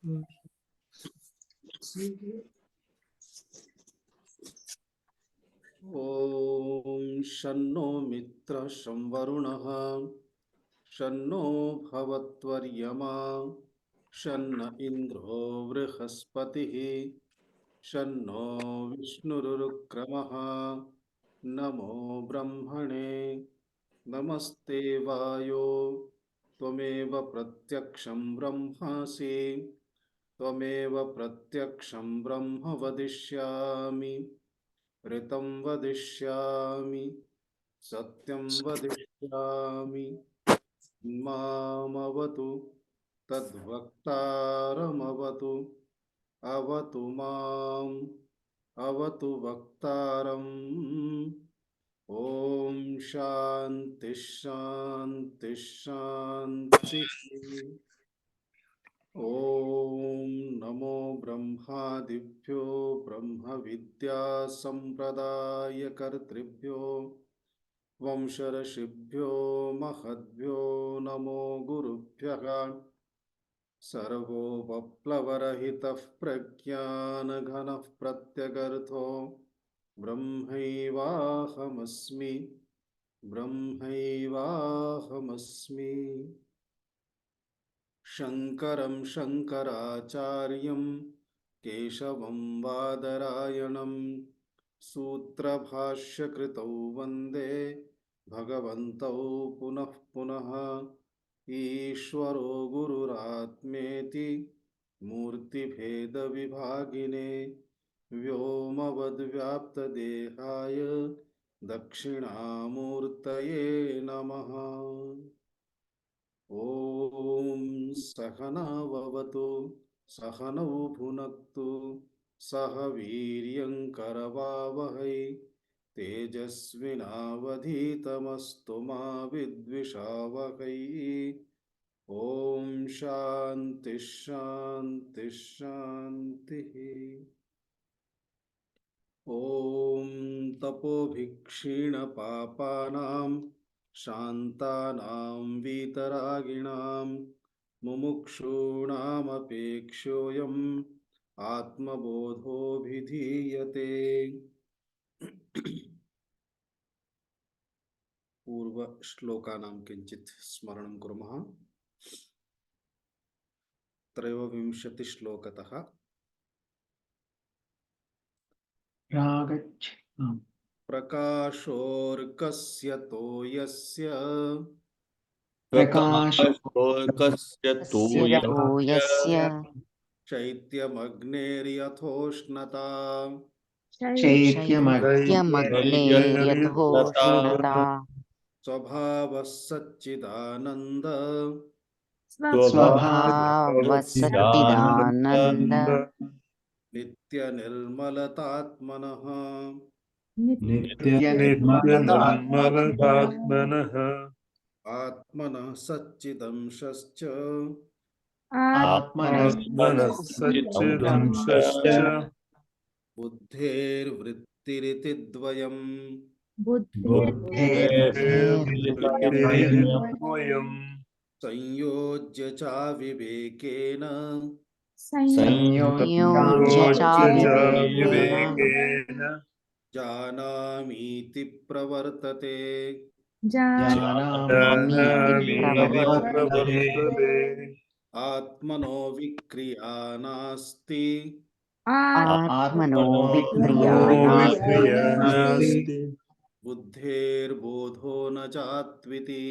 ओम शन्नो मित्रः शं वरुणः शन्नो भवत्वर्यमा शन्न इन्द्रो बृहस्पतिः शन्नो विष्णुरुक्रमः नमो ब्रह्मणे नमस्ते वायो त्वमेव प्रत्यक्षं ब्रह्मासि त्वमेव प्रत्यक्षं ब्रह्म वदिष्यामि ऋतं वदिष्यामि सत्यं वदिष्यामि मामवतु तद्वक्तारमवतु अवतु माम् अवतु वक्तारम् ॐ शान्ति शान्ति शान्तिः ॐ नमो ब्रह्मादिभ्यो ब्रह्मविद्या सम्प्रदायकर्तृभ्यो वंशऋषिभ्यो महद्भ्यो नमो गुरुभ्यः सर्वोपप्लवरहितः प्रज्ञानघनः प्रत्यगर्थो ब्रह्मैवाहमस्मि ब्रह्मैवाहमस्मि शङ्करं शङ्कराचार्यं केशवं बादरायणं सूत्रभाष्यकृतौ वन्दे भगवन्तौ पुनः पुनः ईश्वरो गुरुरात्मेति मूर्तिभेदविभागिने व्योमवद्व्याप्तदेहाय दक्षिणामूर्तये नमः। ॐ सहनाववतु सहनौ भुनक्तु सह वीर्यङ्करवावहै तेजस्विनावधीतमस्तु मा विद्विषावहै। ॐ शान्ति शान्ति शान्तिः। ॐ तपोभिक्षीणपापानां शान्तानां वीतरागिणां मुमुक्षूणामपेक्षोऽयम् आत्मबोधोऽभिधीयते। पूर्व श्लोकानां किञ्चित् स्मरणं कुर्मः। त्रयोविंशतिश्लोकतः प्रकाशोऽर्कस्य तोयस्य प्रकाशोऽर्कस्य तोयस्य चैत्यमग्नेर्यथोष्णता चैत्यमग्नेर्यथोष्णता स्वभावः सच्चिदानन्द स्वभावसच्चिदानन्द नित्यनिर्मलतात्मनः नित्यनिर्मलतात्मनः आत्मनः सच्चिदंशश्च आत्मनः सच्चिदंशश्च बुद्धेर्वृत्तिरिति द्वयम् बुद्धेर्वृत्तिरिद्वयम् संयोज्य च विवेकेन विवेकेन जानामीति प्रवर्तते। आत्मनो विक्रिया नास्ति बुद्धेर्बोधो न जात्विति।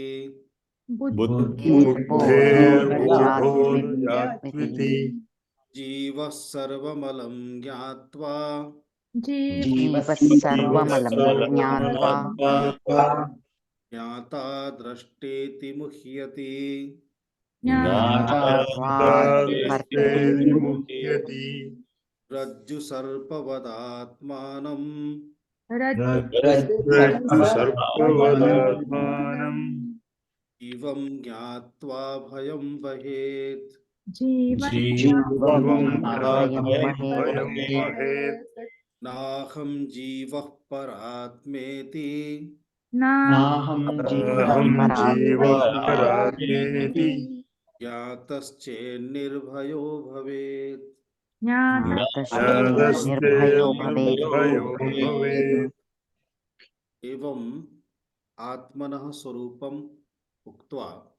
जीवः सर्वमलं ज्ञात्वा ज्ञाता द्रष्टेति मुह्यति। रज्जु सर्पवदात्मानं जीवं ज्ञात्वा भयं वहेत्। नाहं जीवः परात्मेति ज्ञातश्चेन्निर्भयो भवेत्। ज्ञातश्चेन्निर्भयो भवेत्। ज्ञातश्चेन्निर्भयो भवेत्। एवं आत्मनः स्वरूपम् उक्त्वा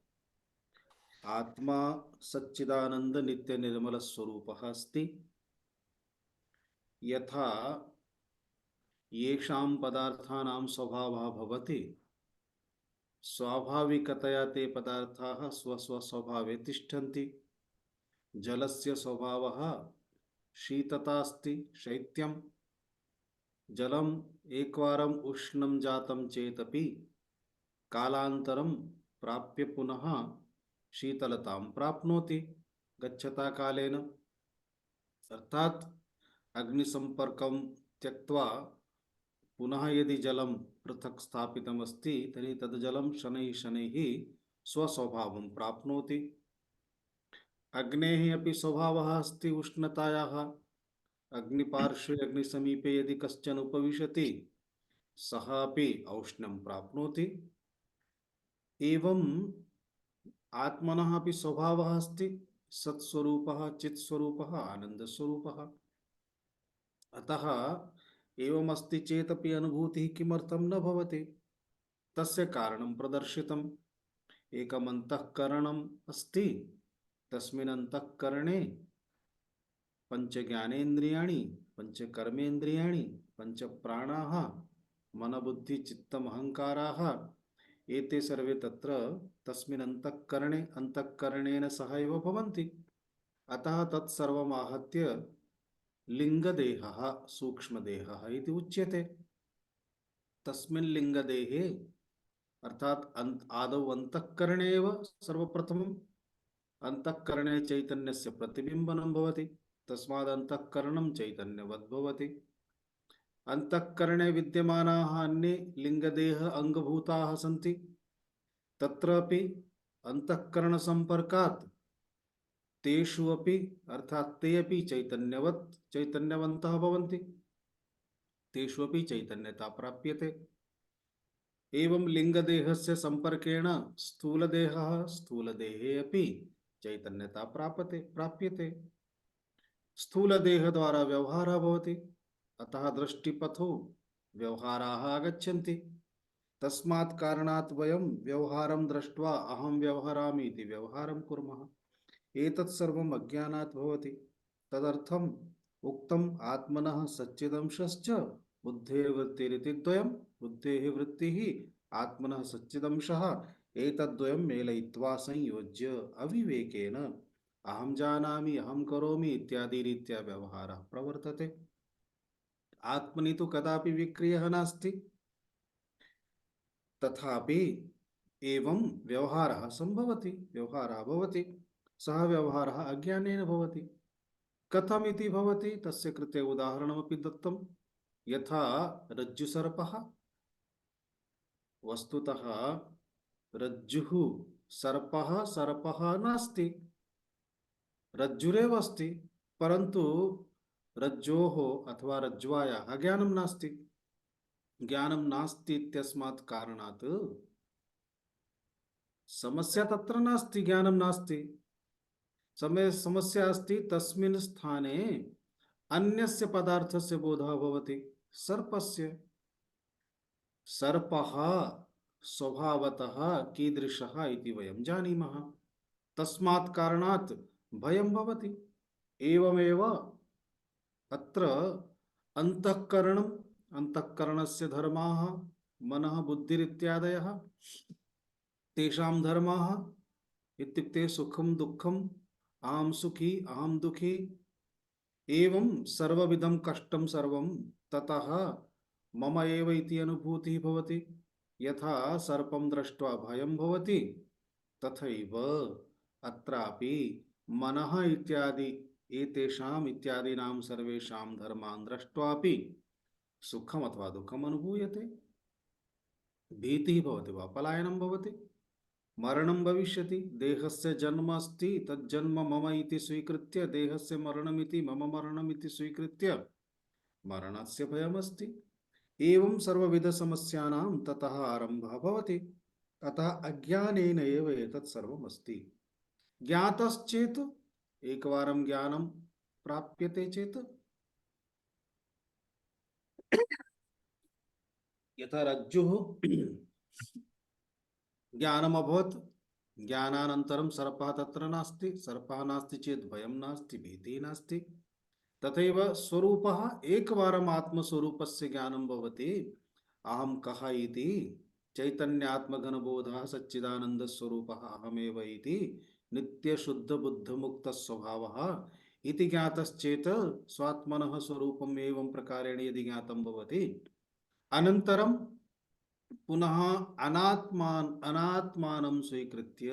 आत्मा सच्चिदानंद नित्य निर्मल स्वरूपः अस्ति। यथा येषां पदार्थानां स्वभावः भवति स्वाभाविकतया ते पदार्थाः स्वस्वस्वभावे तिष्ठन्ति। जलस्य स्वभावः शीतता अस्ति, शैत्यं। जलम् एकवारम् उष्णं जातं चेदपि कालान्तरं प्राप्य पुनः शीतलतां प्राप्नोति गच्छता कालेन। अर्थात अग्निसंपर्कं त्यक्त्वा पुनः यदि जलं पृथक् स्थापितमस्ति तर्हि तद् जलं शनैः शनैः स्वस्वभावं प्राप्नोति। अग्नेः अपि स्वभावः अस्ति उष्णतायाः। अग्निपार्श्वे अग्निसमीपे यदि कश्चन उपविशति सः अपि औष्ण्यं प्राप्नोति। एवं आत्मनः अपि स्वभावः अस्ति सत्स्वरूपः, चित्स्वरूपः, आनन्दस्वरूपः। अतः एवम् अस्ति चेदपि अनुभूतिः किमर्थं न भवति? तस्य कारणं प्रदर्शितम्। एकम् अन्तःकरणम् अस्ति, तस्मिन् अन्तःकरणे पंच ज्ञानेन्द्रियाणि, पंच कर्मेन्द्रियाणि, पंच प्राणाः, मनबुद्धि चित्तम् अहङ्काराः, एते सर्वे तत्र तस्मिन् अन्तःकरणे अन्तःकरणेन सह एव भवन्ति। अतः तत्सर्वम् आहत्य लिङ्गदेहः सूक्ष्मदेहः इति उच्यते। तस्मिन् लिङ्गदेहे अर्थात आदौ अंतःकरणे एव सर्वप्रथमम् अंतःकरणे चैतन्यस्य प्रतिबिम्बनं भवति। तस्माद् अंतःकरणं चैतन्यवत् भवति। अंतःकरणे विद्यमानाः अन्ये लिङ्गदेह अङ्गभूताः सन्ति। तत्रापि अंतःकरणसम्पर्कात् तेषु अपि अर्थात ते अपि चैतन्यवन्तः भवन्ति। तेषु अपि चैतन्यता प्राप्यते। एवं लिङ्गदेहस्य सम्पर्केण स्थूलदेहः, स्थूलदेहे अपि चैतन्यता प्राप्यते। स्थूलदेहद्वारा व्यवहारः भवति, अतः दृष्टिपथो व्यवहाराः आगच्छन्ति। तस्मात् कारणात् वयं व्यवहारं दृष्ट्वा अहं व्यवहरामि इति व्यवहारं कुर्मः। एतत् सर्वम् अज्ञानात् भवति। तदर्थम् उक्तम् आत्मनः सच्चिदंशश्च बुद्धेः वृत्तिरिति द्वयम्। बुद्धेः वृत्तिः, आत्मनः सच्चिदंशः, एतद्द्वयं मेलयित्वा संयोज्य अविवेकेन अहं जानामि, अहं करोमि इत्यादि रीत्या व्यवहारः प्रवर्तते। आत्मनि तु कदापि विक्रियः नास्ति। तथापि एवं व्यवहारः संभवति, व्यवहारः भवति। सः व्यवहारः अज्ञानेन भवति। कथमिति भवति? तस्य कृते उदाहरणमपि दत्तं। यथा रज्जुसर्पः। वस्तुतः रज्जुः सर्पः नास्ति, रज्जुरेव अस्ति, परन्तु रज्जोः अथवा रज्ज्वायाः ज्ञानं नास्ति। ज्ञानं नास्ति इत्यस्मात् कारणात् समस्या तत्र नास्ति, ज्ञानं नास्ति। समस्या अस्ति तस्मिन् स्थाने अन्यस्य पदार्थस्य बोधः भवति। सर्पस्य, सर्पः स्वभावतः कीदृशः इति वयं जानीमः। तस्मात् कारणात् भयं भवति। एवमेव अत्र अंतःकरणम्, अंतःकरणस्य धर्माः, मनः बुद्धिरित्यादयः, तेषां धर्माः इत्युक्ते सुखं दुःखम्, अहं सुखी अहं दुःखी, एवं सर्वविधं कष्टं सर्वं ततः मम एव इति अनुभूतिः भवति। यथा सर्पं दृष्ट्वा भयं भवति, तथैव अत्रापि मनः इत्यादि एतेषाम् इत्यादीनां सर्वेषां धर्मान् दृष्ट्वापि सुखम् अथवा दुःखम् अनुभूयते। भीतिः भवति वा पलायनं भवति, मरणं भविष्यति। देहस्य जन्म अस्ति, तज्जन्म मम इति स्वीकृत्य, देहस्य मरणमिति मम मरणमिति स्वीकृत्य मरणस्य भयमस्ति। एवं सर्वविधसमस्यानां ततः आरम्भः भवति। अतः अज्ञानेन एव एतत् सर्वम् अस्ति। ज्ञातश्चेत् एकवारं ज्ञानं प्राप्यते चेत् यथा रज्जुः ज्ञानम् अभवत्, ज्ञानानन्तरं सर्पः तत्र नास्ति, सर्पः नास्ति चेत् भयं नास्ति, भीतिः नास्ति। तथैव स्वरूपः एकवारम् आत्मस्वरूपस्य ज्ञानं भवति, अहं कः इति, चैतन्यात्मघनबोधः सच्चिदानन्दस्वरूपः अहमेव इति नित्यशुद्धबुद्धमुक्तस्वभावः इति ज्ञातश्चेत् स्वात्मनः स्वरूपम् एवं प्रकारेण यदि ज्ञातं भवति, अनन्तरं पुनः अनात्मानं स्वीकृत्य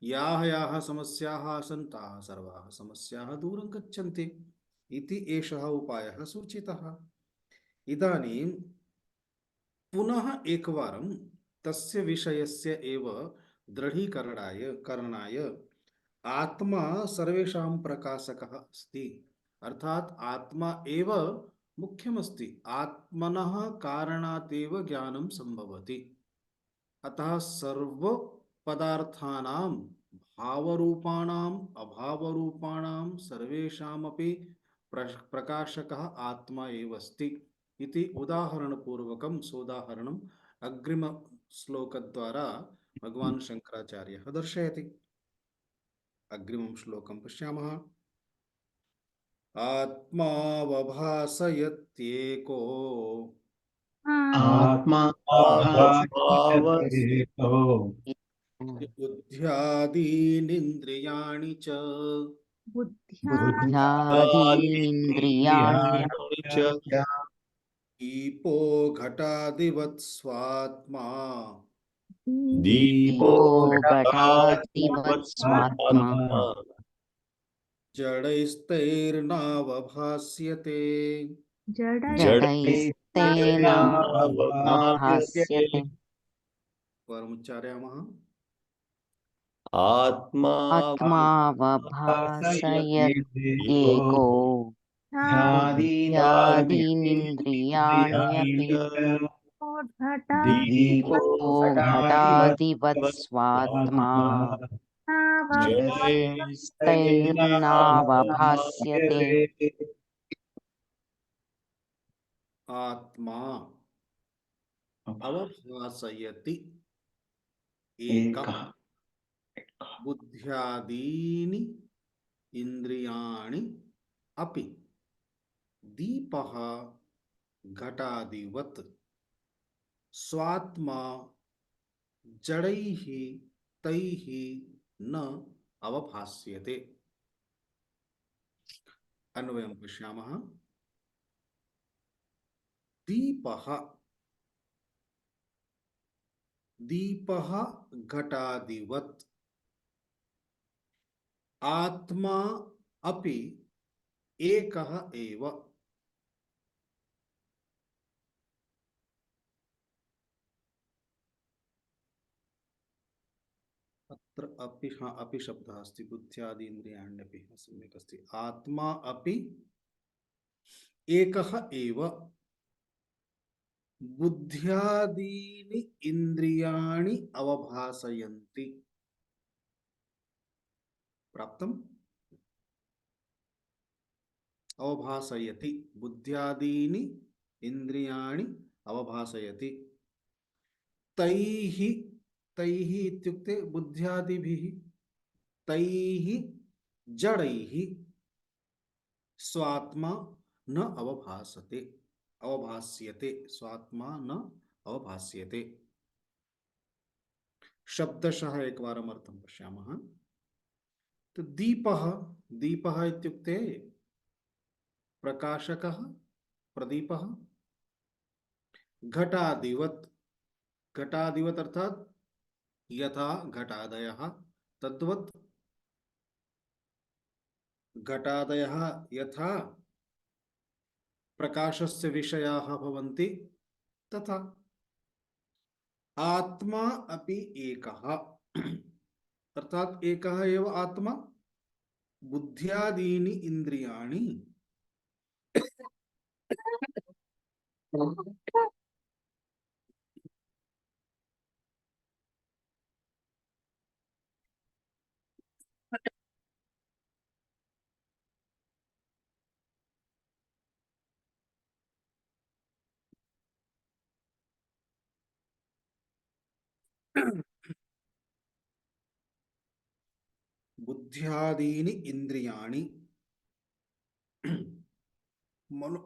याः याः समस्याः आसन् ताः सर्वाः समस्याः दूरं गच्छन्ति इति एषः उपायः सूचितः। इदानीं पुनः एकवारं तस्य विषयस्य एव दृढीकरणाय आत्मा सर्वेषां प्रकाशकः अस्ति, अर्थात् आत्मा एव मुख्यमस्ति, आत्मनः कारणात् एव ज्ञानं सम्भवति। अतः सर्व पदार्थानां भावरूपाणाम् अभावरूपाणां सर्वेषामपि प्रकाशकः आत्मा एव अस्ति इति उदाहरणपूर्वकं सोदाहरणम् अग्रिम श्लोकद्वारा भगवान् शङ्कराचार्यः दर्शयति। अग्रिमं श्लोकं पश्यामः। आत्मावभासयत्येको आत्मा आत्मावसेतो बुद्ध्यादीनिन्द्रियाणि च बुद्ध्यादीनिन्द्रियाणि च दीपो घटादिवत् स्वात्मा दीपो घटादिवत् स्वात्मा जडैस्तैर्नावभास्यते। जडैस्तेनाभास्यते। परमुच्चारयामः। आत्मावभासयत्येको बुद्ध्यादीनिन्द्रियाण्यपि दीपो घटादिवत् स्वात्मा जडैस्तैर्नावभास्यते। आत्मा अवभासयति एकः बुद्ध्यादीनि इन्द्रियाणि अपि दीपः घटादिवत् स्वात्मा जडैः तैः न अवभास्यते। अन्वयं पश्यामः। दीपः दीपः घटादिवत् आत्मा अपि एकः एव। अत्र अपि अपि शब्दः अस्ति, बुद्ध्यादि इन्द्रियाण्यपि सम्यक् अस्ति। आत्मा अपि एकः एव, बुद्ध्यादीनि इन्द्रियाणि अवभासयन्ति। प्राप्तम्? अवभासयति, बुद्ध्यादीनि इन्द्रियाणि अवभासयति। तैः तैः इत्युक्ते बुद्ध्यादिभिः, तैः जडैः स्वात्मा न अवभासते, अवभास्यते, स्वात्मा न अवभास्यते। शब्दशः एकवारम् अर्थं पश्यामः। तो दीपः, दीपः इत्युक्ते प्रकाशकः, प्रदीपः। घटादिवत्, घटादिवत् अर्थात् यथा घटादयः तद्वत्, घटादयः यथा प्रकाशस्य विषयाः भवन्ति तथा आत्मा अपि एकः, अर्थात् एकः एव आत्मा, बुद्ध्यादीनि इन्द्रियाणि बुद्ध्यादीनि इंद्रियाणि मनो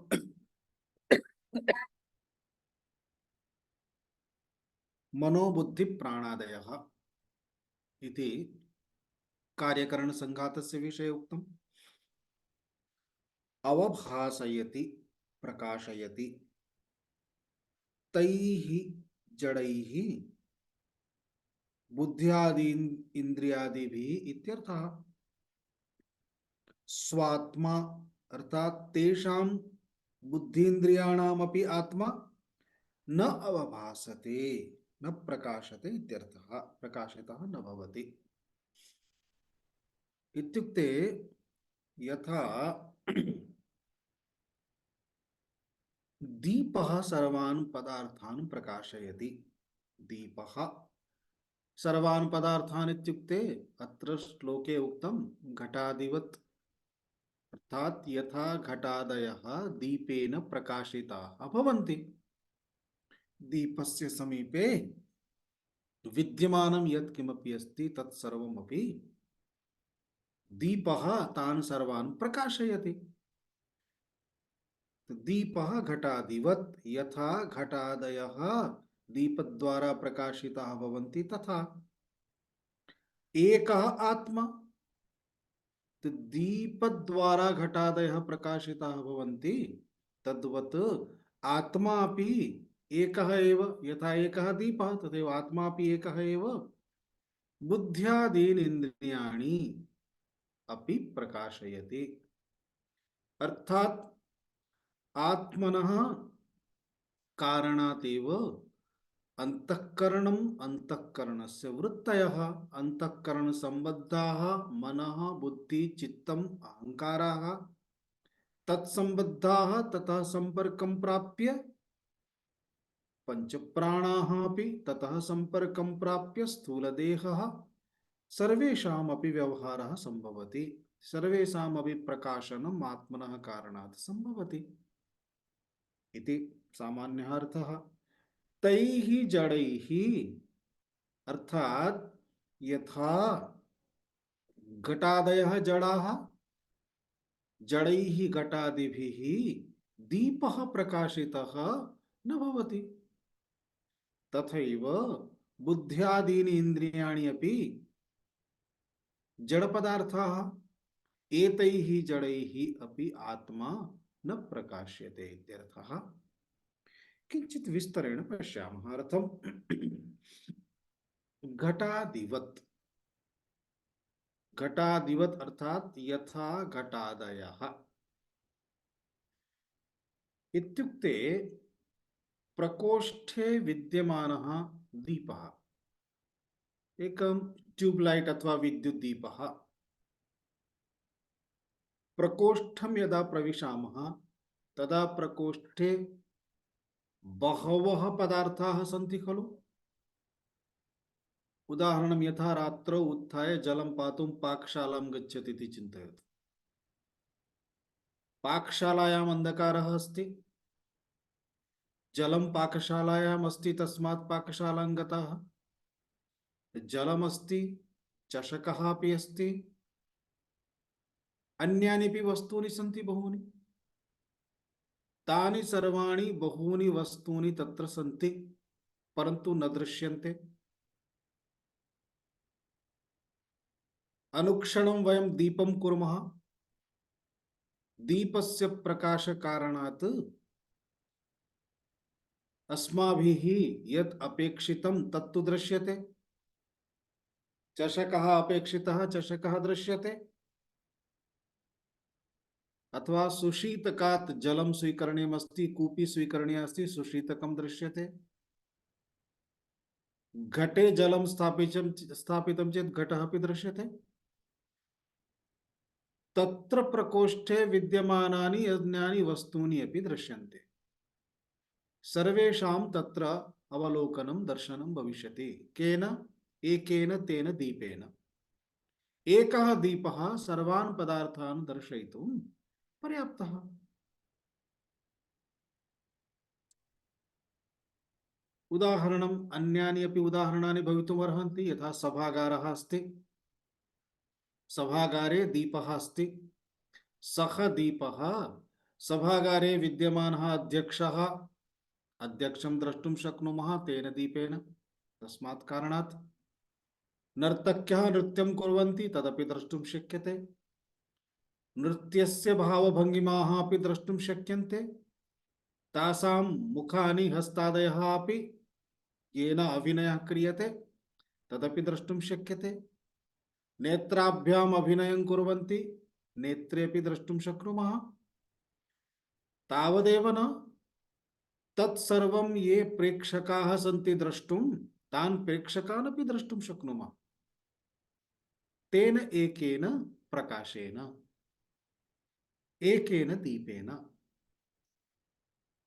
मनोबुद्धि प्राणादयः इति कार्यकरण संघातस्य विषये उक्तम्। अवभासयति प्रकाशयति तैः जडैः बुद्ध्यादि इंद्रियादिभिः इत्यर्थः। स्वात्मा अर्थात तेषां बुद्धीन्द्रियाणामपि आत्मा न अवभासते न प्रकाशते इत्यर्थः। प्रकाशितः न भवति इत्युक्ते यथा दीपः सर्वान् पदार्थान् प्रकाशयति। दीपः सर्वान् पदार्थान् इत्युक्ते अत्र श्लोके उक्तं घटादिवत् अर्थात यथा घटादयः दीपेन प्रकाशिताः भवन्ति। दीपस्य समीपे विद्यमानं यत् किमपि अस्ति तत् सर्वमपि दीपः तान् सर्वान् प्रकाशयति। दीपः घटादिवत् यथा घटादयः दीपद्वारा प्रकाशिताः भवन्ति तथा एकः आत्मा दीपद्वारा घटादयः प्रकाशिताः भवन्ति तद्वत् आत्मा अपि एकः एव। यथा एकः दीपः तथैव आत्मा अपि एकः एव। बुद्ध्यादीन् इन्द्रियाणि अपि प्रकाशयति अर्थात आत्मनः कारणात् एव अंतःकरणम् अंतःकरणस्य वृत्तयः अंतःकरण संबद्धाः मनः बुद्धि चित्तम् अहंकाराः तत्संबद्धाः ततः संपर्कं प्राप्य पंचप्राणाः अपि ततः संपर्कं प्राप्य स्थूलदेहः सर्वेषामपि व्यवहारः संभवति। सर्वेषामपि प्रकाशनम् आत्मनः कारणात् संभवति इति सामान्यः अर्थः। तैः जडैः अर्थात यथा घटादयः जडाः जडैः घटादिभिः दीपः प्रकाशितः न भवति तथैव बुद्ध्यादीनि इन्द्रियाणि अपि जडपदार्थाः एतैः जडैः अपि आत्मा न प्रकाश्यते इत्यर्थः। किंचित विस्तरेण पश्यामः अर्थम्। घटादिवत् घटादिवत् अर्थात यथा घटादयः इत्युक्ते प्रकोष्ठे विद्यमानः दीपः एकं ट्यूबलाइट अथवा विद्युत् दीपः प्रकोष्ठं यदा प्रविशामः तदा प्रकोष्ठे बहवः पदार्थाः सन्ति खलु। उदाहरणं यथा रात्रौ उत्थाय जलं पातुं पाकशालां गच्छति इति चिन्तयतु। पाकशालायाम् अन्धकारः अस्ति जलं पाकशालायाम् अस्ति तस्मात् पाकशालां गताः जलमस्ति चषकः अपि अस्ति अन्यान्यपि वस्तूनि सन्ति बहूनि। तानि सर्वाणि बहूनि वस्तूनि तत्र सन्ति परन्तु न दृश्यन्ते। अनुक्षणं वयं दीपं कुर्मः दीपस्य प्रकाशकारणात् अस्माभिः यत् अपेक्षितं तत्तु दृश्यते। चषकः अपेक्षितः चषकः दृश्यते अथवा सुशीतकात् जलं स्वीकरणीयमस्ति कूपी स्वीकरणीया अस्ति सुशीतकं दृश्यते। घटे जलं स्थापितं चेत् घटः अपि दृश्यते। तत्र प्रकोष्ठे विद्यमानानि अन्यानि वस्तूनि अपि दृश्यन्ते। सर्वेषां तत्र अवलोकनं दर्शनं भविष्यति। केन? एकेन तेन दीपेन। एकः दीपः सर्वान् पदार्थान् दर्शयितुं पर्याप्तः। उदाहरणम् अन्यानि अपि उदाहरणानि भवितुमर्हन्ति। यथा सभागारः अस्ति, सभागारे दीपः अस्ति, सः दीपः सभागारे विद्यमानः अध्यक्षः, अध्यक्षं द्रष्टुं शक्नुमः तेन दीपेन। तस्मात् कारणात् नर्तक्यः नृत्यं कुर्वन्ति तदपि द्रष्टुं शक्यते, नृत्यस्य भावभङ्गिमाः अपि द्रष्टुं शक्यन्ते, तासां मुखानि हस्तादयः अपि येन अभिनयः क्रियते तदपि द्रष्टुं शक्यते, नेत्राभ्याम् अभिनयं कुर्वन्ति नेत्रे अपि द्रष्टुं शक्नुमः। तावदेव न, तत्सर्वं ये प्रेक्षकाः सन्ति द्रष्टुं, तान् प्रेक्षकान् अपि द्रष्टुं शक्नुमः तेन एकेन प्रकाशेन, एकेन दीपेन।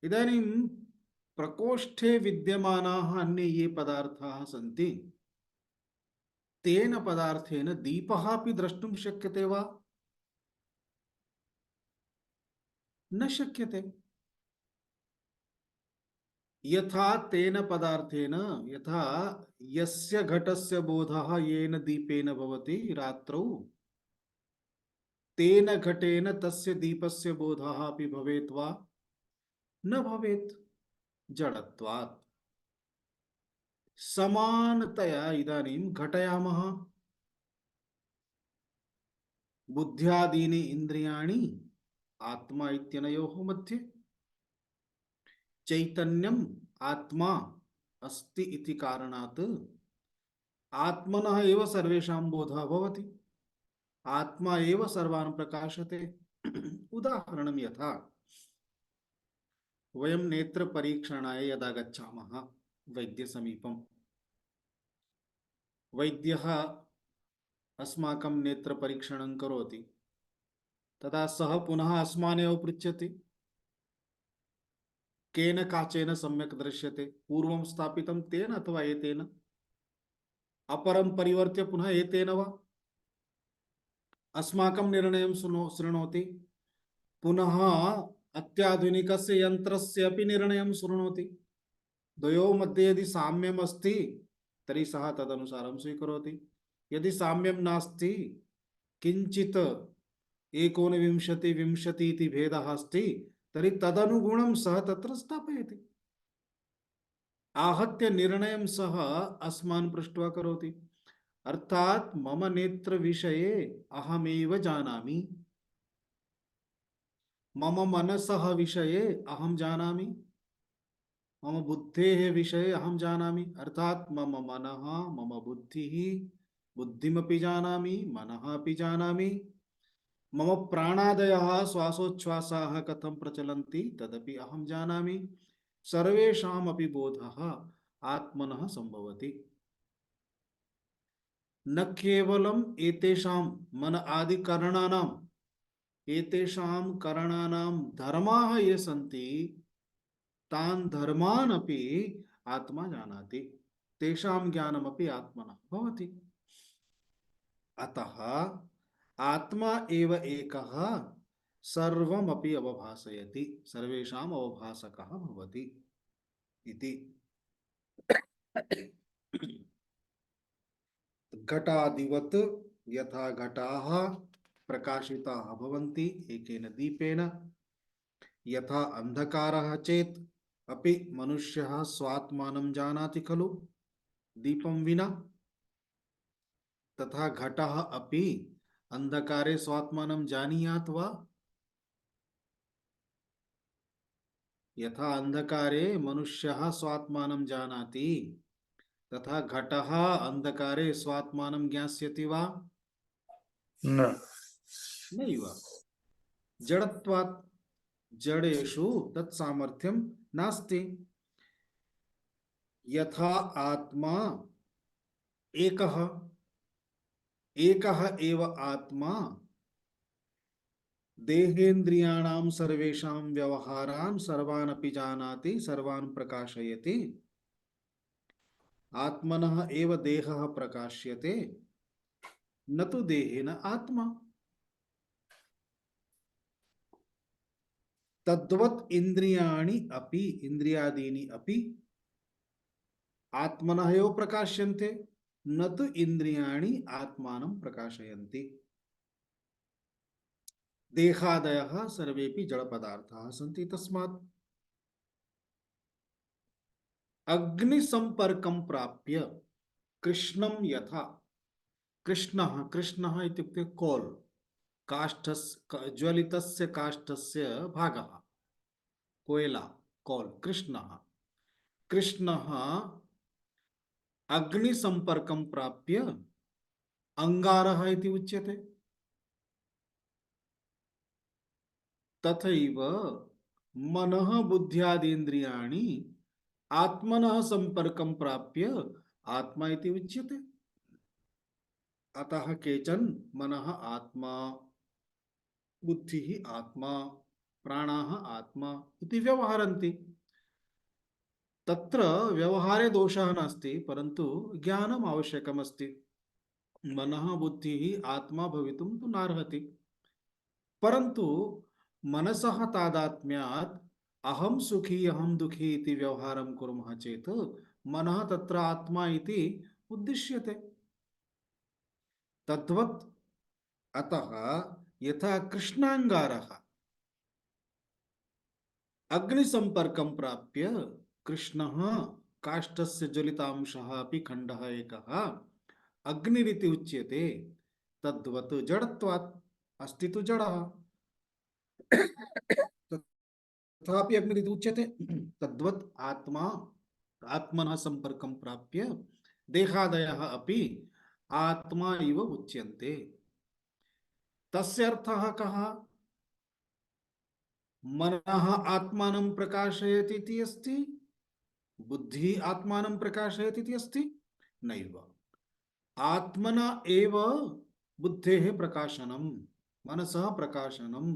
इदानीं प्रकोष्ठे विद्यमानाः अन्ये ये पदार्थाः सन्ति तेन पदार्थेन दीपः अपि द्रष्टुं शक्यते वा? न शक्यते। यथा तेन पदार्थेन, यथा यस्य घटस्य बोधः येन दीपेन भवति रात्रौ, तेन घटेन तस्य दीपस्य बोधः अपि भवेत् वा? न भवेत्, जडत्वात्। समानतया इदानीं घटयामः, बुद्ध्यादीनि इन्द्रियाणि आत्मा इत्यनयोः मध्ये, चैतन्यम् आत्मा अस्ति इति कारणात् आत्मनः एव सर्वेषां बोधः भवति, आत्मा एव सर्वान् प्रकाशते। उदाहरणं यथा वयं नेत्रपरीक्षणाय यदा गच्छामः वैद्यसमीपं, वैद्यः अस्माकं नेत्रपरीक्षणं करोति, तदा सः पुनः अस्मान् एव पृच्छति केन काचेन सम्यक् दृश्यते, पूर्वं स्थापितं तेन अथवा एतेन, अपरं परिवर्त्य पुनः एतेन वा? अस्माकं निर्णयं शृणोति, पुनः अत्याधुनिकस्य यन्त्रस्य अपि निर्णयं शृणोति। द्वयोः मध्ये यदि साम्यम् अस्ति तर्हि सः तदनुसारं स्वीकरोति, यदि साम्यं नास्ति, किञ्चित् 19-20 इति भेदः अस्ति, तर्हि तदनुगुणं सः तत्र स्थापयति। आहत्य निर्णयं सः अस्मान् पृष्ट्वा करोति। अर्थात् मम नेत्र विषये अहमेव जानामि, मम मनसः विषये अहं जानामि, मम बुद्धेः विषये अहं जानामि। अर्थात् मम मनः, मम बुद्धिः, बुद्धिमपि जानामि, मनः अपि जानामि, मम प्राणादयः श्वासोच्छ्वासाः कथं प्रचलन्ति तदपि अहं जानामि। सर्वेषामपि बोधः आत्मनः सम्भवति। न केवलम् एतेषां मन आदि करणानाम्, एतेषां करणानां धर्माः ये सन्ति तान् धर्मान् अपि आत्मा जानाति, तेषां ज्ञानमपि आत्मनः भवति। अतः आत्मा एव एकः सर्वमपि अवभासयति, सर्वेषाम् अवभासकः भवति इति। घटादिवत् यथा घटाः प्रकाशिताः भवन्ति एकेन दीपेन, यथा अंधकारः चेत् अपि मनुष्यः स्वात्मानं जानाति खलु दीपं विना, तथा घटः अपि अंधकारे स्वात्मानं जानीयात् वा? यथा अंधकारे मनुष्यः स्वात्मानं जानाति तथा घटः अंधकारे स्वात्मानं ज्ञास्यति वा? न। नैव। जडत्वात्, जडेषु तत् सामर्थ्यं नास्ति। यथा आत्मा एकः, एकः एव आत्मा देहेन्द्रियाणां सर्वेषां व्यवहारान् सर्वान् अपि जानाति, सर्वान् प्रकाशयति। आत्मनः एव देहः प्रकाश्यते, न तु देहेन आत्मा। तद्वत् इंद्रियाणि अपि, इंद्रियादीनि अपि आत्मनः एव प्रकाश्यन्ते न तु इन्द्रियाणि आत्मानं प्रकाशयन्ति। देहादयः सर्वेपि जडपदार्थाः सन्ति। तस्मात् अग्निसम्पर्कं प्राप्य कृष्णं यथा, कृष्णः कृष्णः इत्युक्ते कोल्, काष्ठस्य ज्वलितस्य काष्ठस्य भागः, कोयला, कोल्, कृष्णः कृष्णः अग्निसम्पर्कं प्राप्य अंगारः इति उच्यते। तथैव मनः बुद्ध्यादीन्द्रियाणि आत्मनः सम्पर्कं प्राप्य आत्मा इति उच्यते। अतः केचन मनः आत्मा, बुद्धिः आत्मा, प्राणाः आत्मा इति व्यवहरन्ति। तत्र व्यवहारे दोषः नास्ति, परन्तु ज्ञानम् आवश्यकमस्ति। मनः बुद्धिः आत्मा भवितुं तु नार्हति, परन्तु मनसः तादात्म्यात् अहं सुखी अहं दुःखी इति व्यवहारं कुर्मः चेत् मनः तत्र आत्मा इति उद्दिश्यते। तद्वत् अतः यथा कृष्णांगारः अग्निसम्पर्कं प्राप्य कृष्णः काष्ठस्य ज्वलितांशः अपि खण्डः एकः अग्निरिति उच्यते, तद्वत् जडत्वात् अस्ति तु जडः तथापि अग्निरिति उच्यते। तद्वत् आत्मा आत्मनः सम्पर्कं प्राप्य देहादयः अपि आत्मा इव उच्यन्ते। तस्य अर्थः कः? मनः आत्मानं प्रकाशयति इति अस्ति, बुद्धिः आत्मानं प्रकाशयति इति अस्ति? नैव। आत्मना एव बुद्धेः प्रकाशनं, मनसः प्रकाशनं,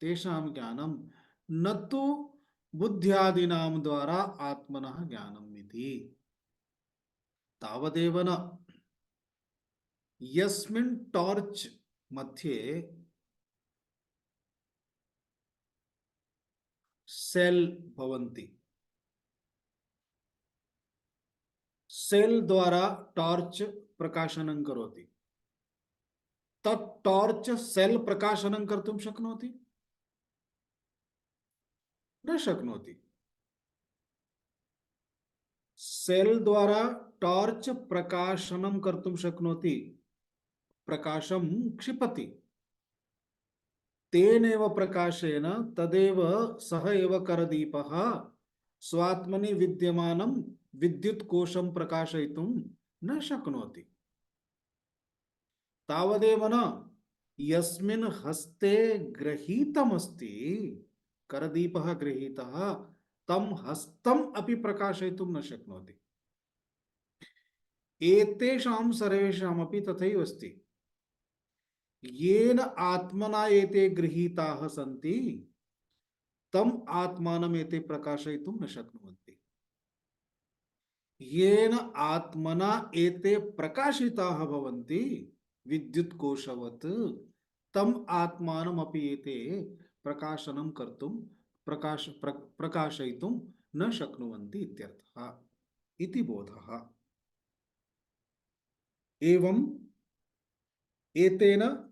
तेषां ज्ञानं, न तु बुद्ध्यादीनां द्वारा आत्मनः ज्ञानम् इति। तावदेव न। यस्मिन् टॉर्च मध्ये सेल भवन्ति, सेल द्वारा टॉर्च प्रकाशनं करोति, तत् टॉर्च सेल प्रकाशनं कर्तुं शक्नोति? न शक्नोति। सेल द्वारा टॉर्च प्रकाशनं कर्तुं शक्नोति, प्रकाशं क्षिपति, तेनेव प्रकाशेन तदेव सह एव करदीपः स्वात्मनि विद्यमानं विद्युत् कोशं प्रकाशयितुं न शक्नोति। तावदेव न, यस्मिन् हस्ते गृहीतमस्ति, करदीपः गृहीतः, तं हस्तम् अपि प्रकाशयितुं न शक्नोति। एतेषां सर्वेषामपि तथैव अस्ति। येन आत्मना एते गृहीताः सन्ति, तम आत्मानम् एते प्रकाशयितुं न शक्नुवन्ति। येन आत्मना एते प्रकाशिताः भवन्ति विद्युत् कोशवत्, तम आत्मानम् अपि एते प्रकाशनं कर्तुं प्रकाशयितुं न शक्नुवन्ति इत्यर्थः इति बोधः। एवं एतेन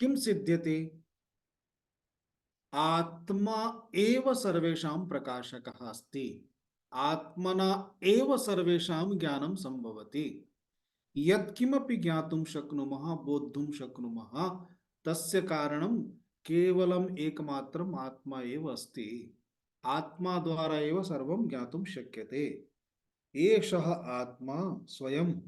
किं सिद्ध्यते? आत्मा एव सर्वेषां प्रकाशकः अस्ति, आत्मना एव सर्वेषां ज्ञानं संभवति। यत्किमपि ज्ञातुं शक्नुमः, बोद्धुं शक्नुमः, तस्य कारणं केवलम् एकमात्रम् आत्मा एव अस्ति। आत्मा द्वारा एव सर्वं ज्ञातुं शक्यते। एषः आत्मा स्वयं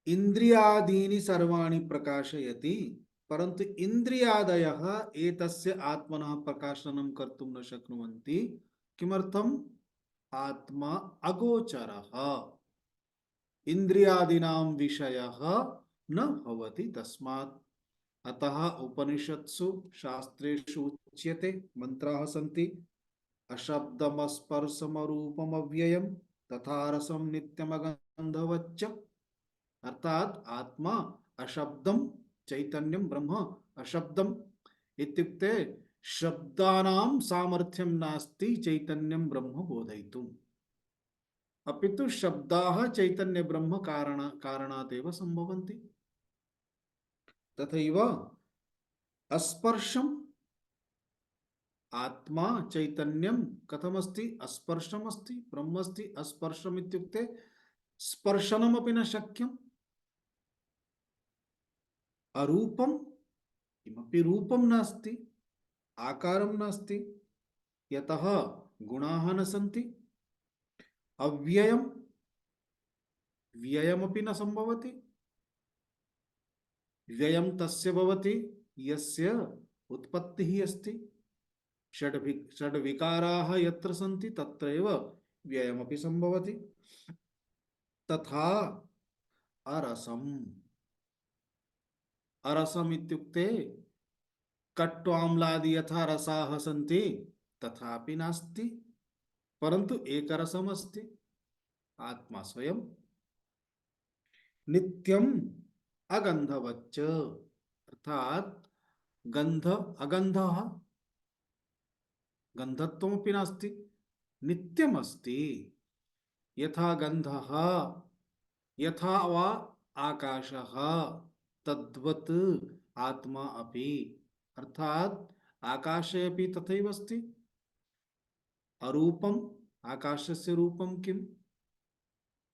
इंद्रियादीनि सर्वाणि प्रकाशयति, परन्तु इंद्रियादयः एतस्य आत्मनः प्रकाशनं कर्तुं न शक्नुवन्ति। किमर्थम्? आत्मा अगोचरः, इंद्रियादीनां विषयः न भवति तस्मात्। अतः उपनिषत्सु शास्त्रेषु उच्यते, मंत्राः सन्ति, अशब्दमस्पर्शमरूपमव्ययम् तथा रसं नित्यमगन्धवच्च। अर्थात आत्मा अशब्दम चैतन्यम ब्रह्म अशब्दम इत्युक्ते शब्दानां सामर्थ्यं नास्ति चैतन्यं ब्रह्म बोधयितुम्। अपितु शब्दाः चैतन्य ब्रह्म कारणादेव सम्भवन्ति। तथैव स्पर्शम आत्मा चैतन्यम कथमस्ति, स्पर्शमस्ति ब्रह्मस्ति। स्पर्शम इत्युक्ते स्पर्शनमपि न शक्यम्, अरूपम किमपि रूपं नास्ति, आकारं नास्ति, यतः गुणाः न सन्ति। अव्ययं व्ययमपि न सम्भवति। व्ययं तस्य भवति यस्य उत्पत्तिः अस्ति। षड्विकाराः यत्र सन्ति तत्रैव व्ययमपि सम्भवति। तथा अरसम्, अरसम् इत्युक्ते कट्वाम्लादि यथा रसाः सन्ति तथापि नास्ति, परन्तु एकरसम् अस्ति, आत्मा स्वयं। नित्यम् अगन्धवच्च, अर्थात गंध अगन्धः गन्धत्वमपि नास्ति, नित्यमस्ति। यथा गन्धः यथा वा आकाशः तद्वत् आत्मा अपि, अर्थात आकाशे अपि तथैव अस्ति। अरूपम् आकाशस्य रूपं किम्,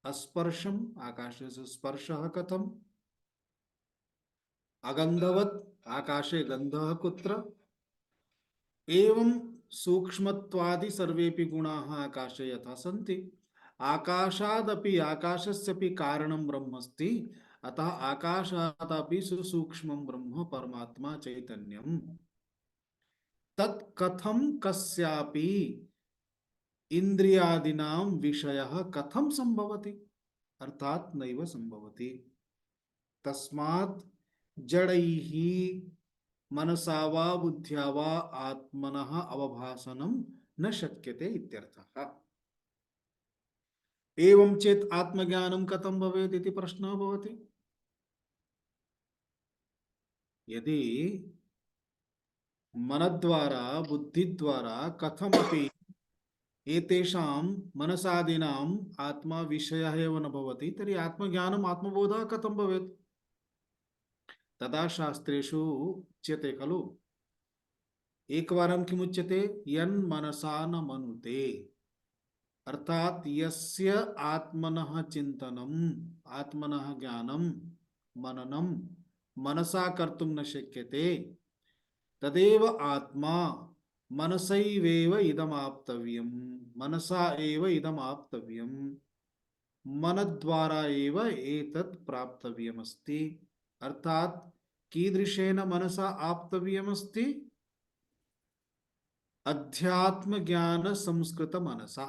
अस्पर्शम् आकाशस्य स्पर्शः कथम्, अगन्धवत् आकाशे गन्धः कुत्र। एवं सूक्ष्मत्वादि सर्वेपि गुणाः आकाशे यथा सन्ति, आकाशादपि आकाशस्यपि कारणं ब्रह्मस्ति, अतः आकाशादपि सुसूक्ष्मं ब्रह्म परमात्मा चैतन्यम्। तत् कथं कस्यापि इंद्रियादीनां विषयः कथं संभवति, अर्थात नैव संभवति। तस्मात् जडैः मनसा वा बुद्ध्या वा आत्मनः अवभासनं न शक्यते इत्यर्थः। एवं चेत् आत्मज्ञानं कथं भवेत् इति प्रश्नः भवति। यदि मनद्वारा बुद्धिद्वारा कथमपि एतेषां मनसादीनाम् आत्मा विषयः एव न भवति, तर्हि आत्मज्ञानम् आत्मबोधः कथं भवेत्। तदा शास्त्रेषु उच्यते खलु, एकवारं किमुच्यते, यन्मनसा न मनुते, अर्थात यस्य आत्मनः चिन्तनम् आत्मनः ज्ञानं मननं मनसा कर्तुं न शक्यते, तदेव आत्मा मनसैवेव इदमाप्तव्यम्, मनसा एव इदमाप्तव्यम्, मनद्वारा एव एतत् प्राप्तव्यमस्ति। अर्थात कीदृशेन मनसा आप्तव्यमस्ति, अध्यात्म ज्ञान संस्कृत मनसा,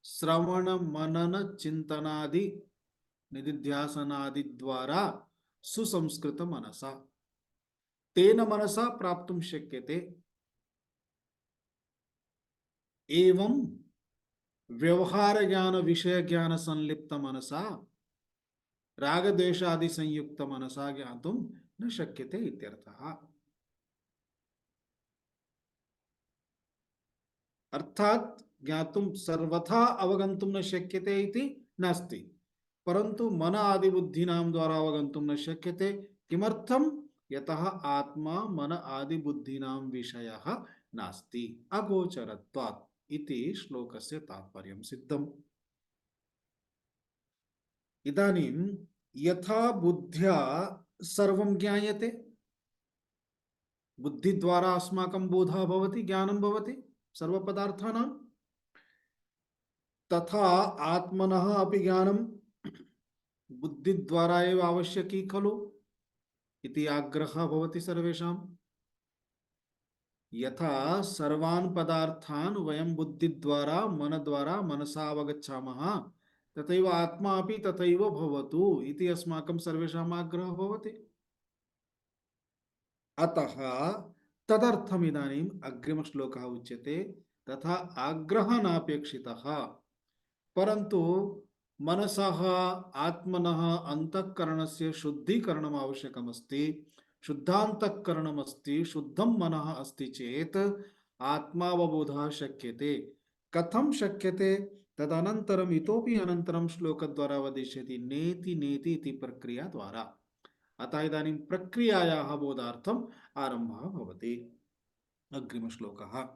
श्रवण मनन चिंतनादि निधिध्यासनादि द्वारा सुसंस्कृत मनसा, तेन मनसा प्राप्तुं शक्यते। एवं व्यवहार ज्ञान विषय ज्ञान संलिप्त मनसा राग द्वेषादि संयुक्त मनसा ज्ञातुं न शक्यते इत्यर्थः। अर्थात ज्ञातुं सर्वथा अवगन्तुं न शक्यते इति नास्ति, परन्तु मन आदि बुद्धिनां द्वारा अवगन्तुं न शक्यते। किमर्थं, यतः आत्मा मन आदि बुद्धिनां विषयः नास्ति, अगोचरत्वात् इति श्लोकस्य तात्पर्यं सिद्धम्। इदानीं यथा बुद्ध्या सर्वं ज्ञायते, बुद्धि द्वारा अस्माकं बोधः भवति, ज्ञानं भवति सर्वपदार्थानां, तथा आत्मनः अपि ज्ञानं बुद्धि द्वारा एव आवश्यकी खलु इति आग्रहः भवति सर्वेषां। यथा सर्वान् पदार्थान् वयं बुद्धि द्वारा मन द्वारा मनसा अवगच्छामः, तथैव आत्मा अपि तथैव भवतु इति अस्माकं सर्वेषाम् आग्रहः भवति। अतः तदर्थम् इदानीम् अग्रिमश्लोकः उच्यते, तथा आग्रहः नापेक्षितः, परन्तु मनसः आत्मनः अंतःकरणस्य शुद्धीकरणम् आवश्यकमस्ति। शुद्धान्तःकरणमस्ति, शुद्धं मनः अस्ति चेत् आत्मावबोधः शक्यते। कथं शक्यते, तदनन्तरम् इतोपि अनन्तरं श्लोकद्वारा वदिष्यति नेति नेति इति प्रक्रियाद्वारा। अतः इदानीं प्रक्रियायाः बोधार्थम् आरम्भः भवति। अग्रिमश्लोकः।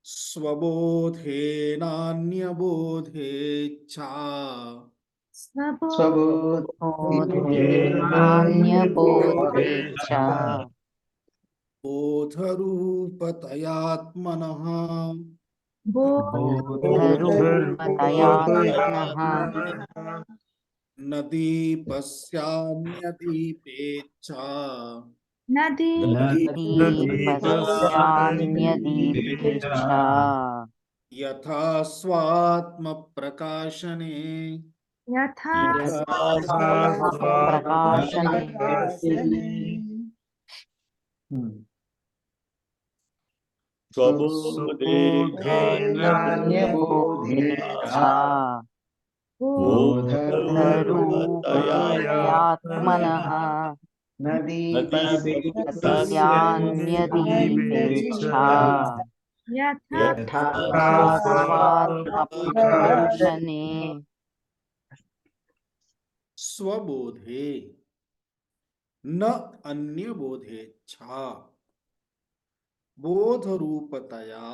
स्वबोधेनान्यबोधेच्छा बोधेनान्यबोधे च बोधरूपतयात्मनः बोधरूपतयात्मनः न दीपस्यान्यदीपेच्छा दीपस्यान्यदीपे च यथा स्वात्मप्रकाशने प्रकाशने स्वबोधेनान्यबोधे च बोधरूपतयात्मनः तस्यान्यदीपे च यथा स्वात्मप्रकाशने स्वबोधे न अन्य बोधेच्छा बोधरूपतया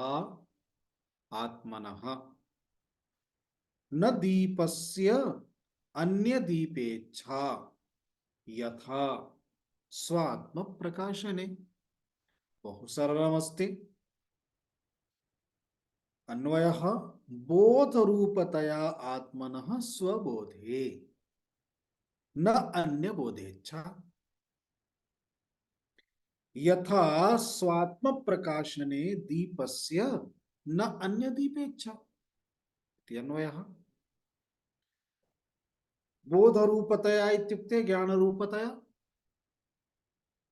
आत्मनः न दीपस्य अन्य दीपेच्छा यथा स्वात्म प्रकाशने। बहु सरलमस्ति। अन्वयः बोधरूपतया आत्मनः स्वबोधे न अन्य बोधेच्छा यथा स्वात्म प्रकाशने दीपस्य न अन्य दीपेच्छा। अन्वयः बोधरूपतया इत्युक्ते ज्ञानरूपतया।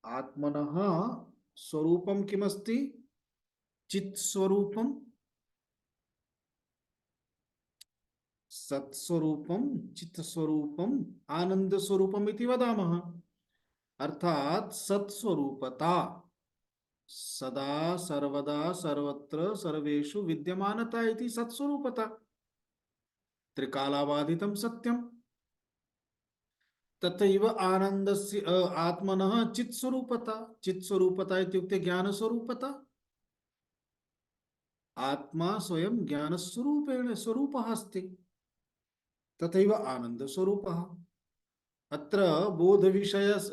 आत्मनः स्वरूपं किमस्ति? चित्स्वरूपं, सत्स्वरूपं, चित्स्वरूपं, आनन्दस्वरूपम् इति वदामः। अर्थात सत्स्वरूपता सदा सर्वदा सर्वत्र सर्वेषु विद्यमानता इति सत्स्वरूपता। त्रिकालाबाधितं सत्यं। तथैव आनन्दस्य आत्मनः चित्स्वरूपता। चित्स्वरूपता इत्युक्ते ज्ञानस्वरूपता। आत्मा स्वयं ज्ञानस्वरूपेण स्वरूपः अस्ति। तथैव आनन्दस्वरूपः। अत्र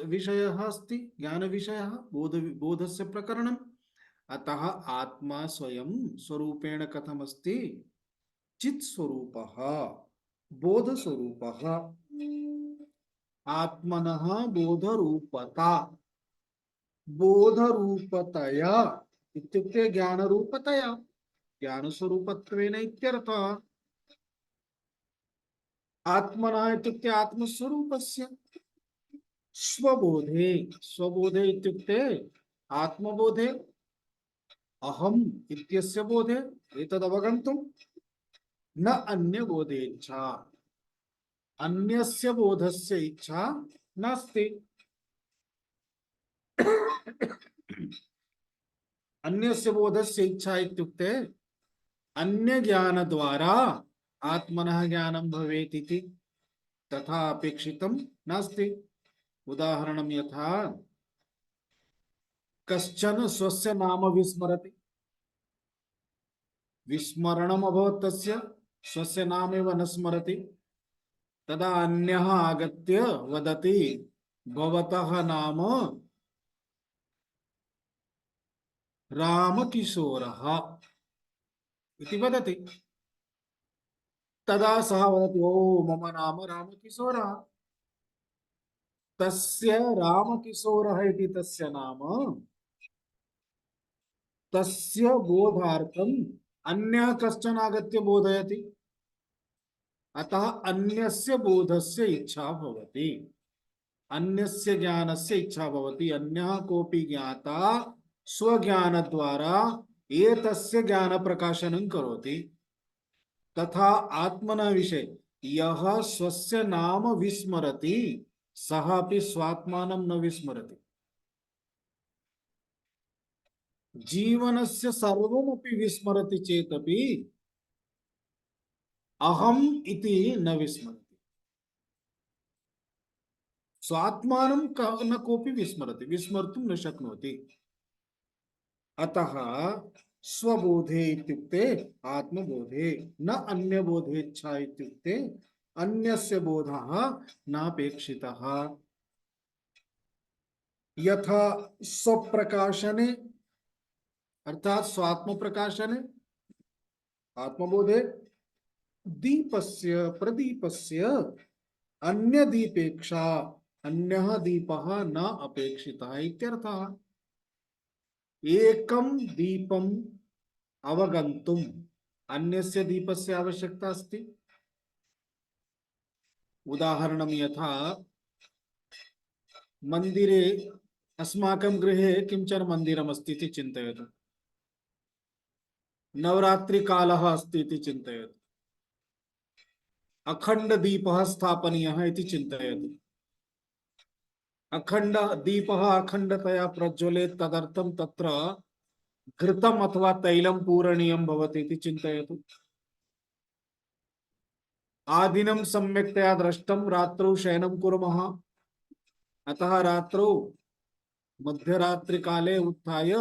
विषयः अस्ति, ज्ञानविषयः, बोधस्य प्रकरणम्। अतः आत्मा स्वयं स्वरूपेण कथमस्ति? चित्स्वरूपः, बोधस्वरूपः। आत्मनः बोधरूपता। बोधरूपतया इत्युक्ते ज्ञानरूपतया, ज्ञानस्वरूपत्वेन इत्यर्थः। आत्मनः इत्युक्ते आत्मस्वरूपस्य। स्वबोधे, स्वबोधे इत्युक्ते आत्मबोधे, अहम् इत्यस्य बोधे। एतद् अवगन्तुं न अन्य बोधे इच्छा, अन्यस्य बोधस्य इच्छा नास्ति। अन्यस्य बोधस्य इच्छा इत्युक्ते अन्य ज्ञान द्वारा आत्मनः ज्ञानं भवेत् इति, तथा अपेक्षितं नास्ति। उदाहरणं यथा कश्चन स्वस्य नाम विस्मरति, विस्मरणम् अभवत् तस्य, स्वस्य नामेव न स्मरति। तदा अन्यः आगत्य वदति भवतः नाम रामकिशोरः इति वदति। तदा सः वदति ओ मम नाम रामकिशोरः। तस्य रामकिशोरः इति तस्य नाम, तस्य बोधार्थम् अन्यः कश्चन आगत्य बोधयति। अतः अन्यस्य बोधस्य इच्छा भवति, अन्यस्य ज्ञानस्य इच्छा भवति। अन्यः कोऽपि ज्ञाता स्वज्ञानद्वारा एतस्य ज्ञानप्रकाशनं करोति। तथा आत्मनः विषये यः स्वस्य नाम विस्मरति सः अपि स्वात्मानं न विस्मरति। जीवनस्य सर्वमपि विस्मरति चेदपि अहम इति न विस्मरति, स्वात्मानं न कोऽपि विस्मरति, विस्मर्तुं न शक्नोति। अतः स्वबोधे इत्युक्ते आत्मबोधे, न अन्यबोधेच्छा इत्युक्ते अन्यस्य बोधः नापेक्षितः। यथा स्वप्रकाशने अर्थात स्वात्म प्रकाशने आत्मबोधे दीपस्य प्रदीपस्य अन्य दीपेक्षा अन्यः दीपः न अपेक्षितः इत्यर्थः। एकं दीपम् अवगन्तुम् अन्यस्य दीपस्य आवश्यकता अस्ति। उदाहरणं यथा मन्दिरे अस्माकं गृहे किञ्चन मन्दिरमस्ति इति चिन्तयतु, नवरात्रिकालः अस्ति इति चिन्तयतु, अखण्डदीपः स्थापनीयः इति चिन्तयतु, अखण्डदीपः अखण्डतया प्रज्वलेत्, तदर्थं तत्र घृतम् अथवा तैलं पूरणीयं भवति इति चिन्तयतु। आदिनं सम्यक्तया दृष्टं, रात्रौ शयनं कुर्मः, अतः रात्रौ मध्यरात्रिकाले उत्थाय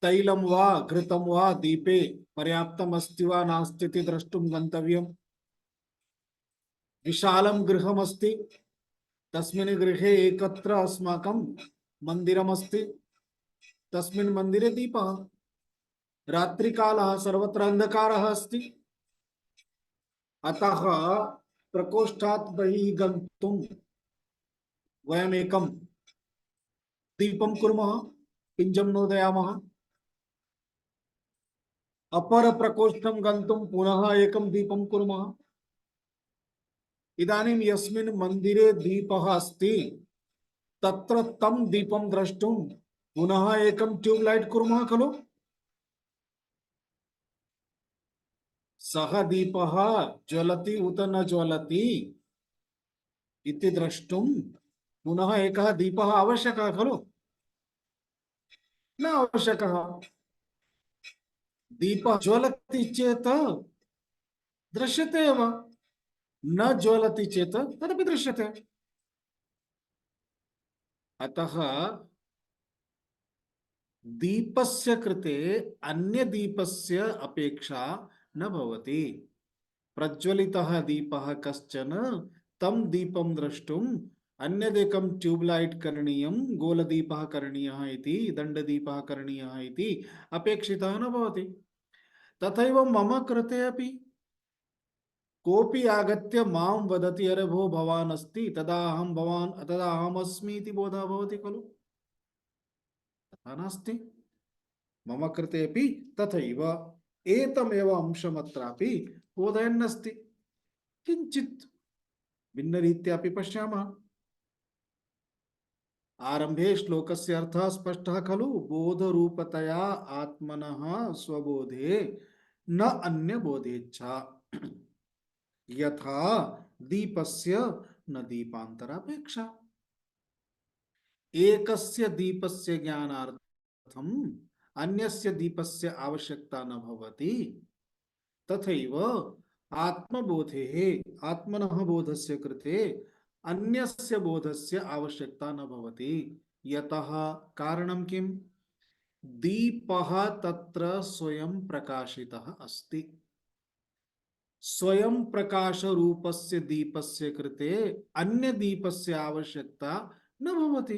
तैलं वा घृतं वा दीपे पर्याप्तम् अस्ति वा नास्ति इति द्रष्टुं गन्तव्यम्। विशालं गृहमस्ति, तस्मिन् गृहे एकत्र अस्माकं मन्दिरमस्ति, तस्मिन् मन्दिरे दीपः, रात्रिकालः, सर्वत्र अन्धकारः अस्ति, अतः प्रकोष्ठात् बहिः गन्तुं वयम् एकं दीपं कुर्मः, पिञ्जं नोदयामः, अपर प्रकोष्ठं गन्तुं पुनः एकं दीपं कुर्मः। इदानीं यस्मिन् मन्दिरे दीपः अस्ति तत्र तं दीपं द्रष्टुं पुनः एकं ट्यूबलाइट कुर्मः खलु। सः दीपः ज्वलति उत न ज्वलति इति द्रष्टुं पुनः एकः दीपः आवश्यकः खलु, न आवश्यकः। दीपः ज्वलति चेत् दृश्यते एव, न ज्वलति चेत् तदपि दृश्यते। अतः दीपस्य कृते अन्य दीपस्य अपेक्षा न भवति। प्रज्वलितः दीपः कश्चन, तं दीपं द्रष्टुम् अन्यदेकं ट्यूबलाइट करणीयं, गोलदीपः करणीयः इति, दण्डदीपः करणीयः इति अपेक्षितः न भवति। तथैव मम कृते अपि कोऽपि आगत्य मां वदति, अरे भो भवान् अस्ति, तदा अहं भवान्, तदा अहम् अस्मि इति बोधः भवति खलु। तथा नास्ति, मम कृते अपि तथैव एतमेव अंशमत्रापि बोधयन्नस्ति। किञ्चित् भिन्नरीत्या अपि पश्यामः। आरंभे श्लोकस्य अर्थः स्पष्टः खलु, बोधरूपतया आत्मनः स्वबोधे न अन्यबोधेच्छा, यथा दीपस्य न दीपान्तरापेक्षा। एकस्य दीपस्य ज्ञानार्थम् अन्यस्य दीपस्य आवश्यकता न भवति, तथैव आत्मबोधेः आत्मनः बोधस्य कृते अन्यस्य बोधस्य आवश्यकता न भवति। यतः कारणं किम्? दीपः तत्र स्वयं प्रकाशितः अस्ति। स्वयं प्रकाश रूपस्य दीपस्य कृते अन्य दीपस्य आवश्यकता न भवति।